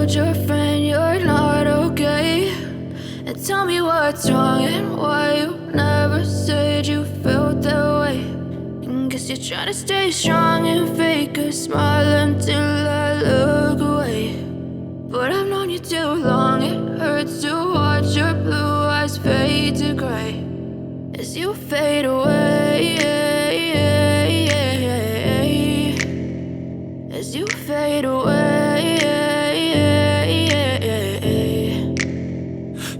told your friend you're not okay, and tell me what's wrong and why you never said you felt that way. And guess you're trying to stay strong and fake a smile until I look away. But I've known you too long, it hurts to watch your blue eyes fade to gray as you fade away, as you fade away.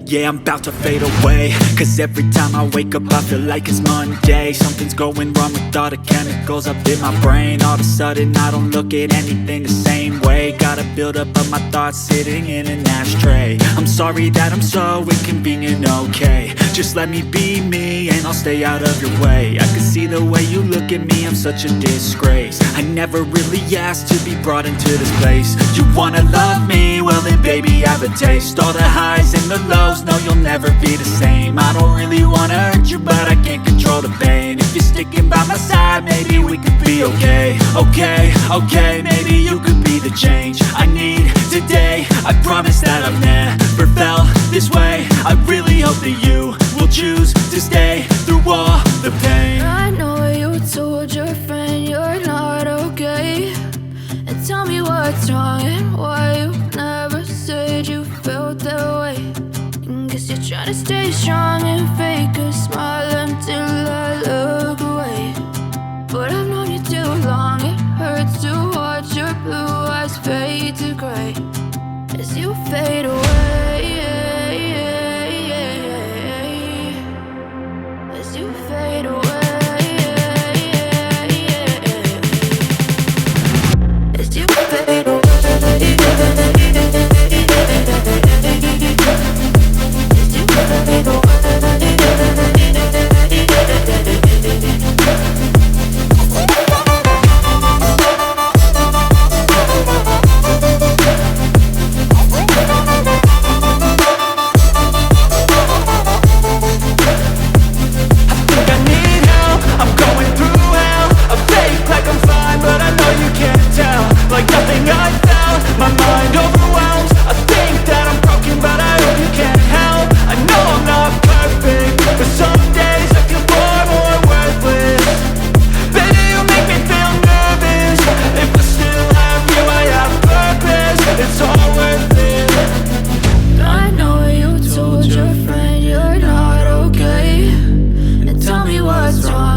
Yeah, I'm about to fade away, cause every time I wake up I feel like it's Monday. Something's going wrong with all the chemicals up in my brain. All of a sudden I don't look at anything the same way. Got a buildup of my thoughts sitting in an ashtray. I'm sorry that I'm so inconvenient, okay. Just let me be me and I'll stay out of your way. I can see the way you look at me, I'm such a disgrace. I never really asked to be brought into this place. You wanna love me? Well then baby have a taste. All the highs and the lows, no, you'll never be the same. I don't really wanna hurt you, but I can't control the pain. If you're sticking by my side, maybe we could be okay. Okay, maybe you could be the change I need today. I promise that I've never felt this way. I really hope that you will choose to stay through all the pain. I know you told your friend you're not okay, and tell me what's wrong and why you never said you felt that way. Guess you're trying to stay strong and fake a smile until I look away. But I've known you too long, it hurts to watch your blue eyes fade to gray as you fade away.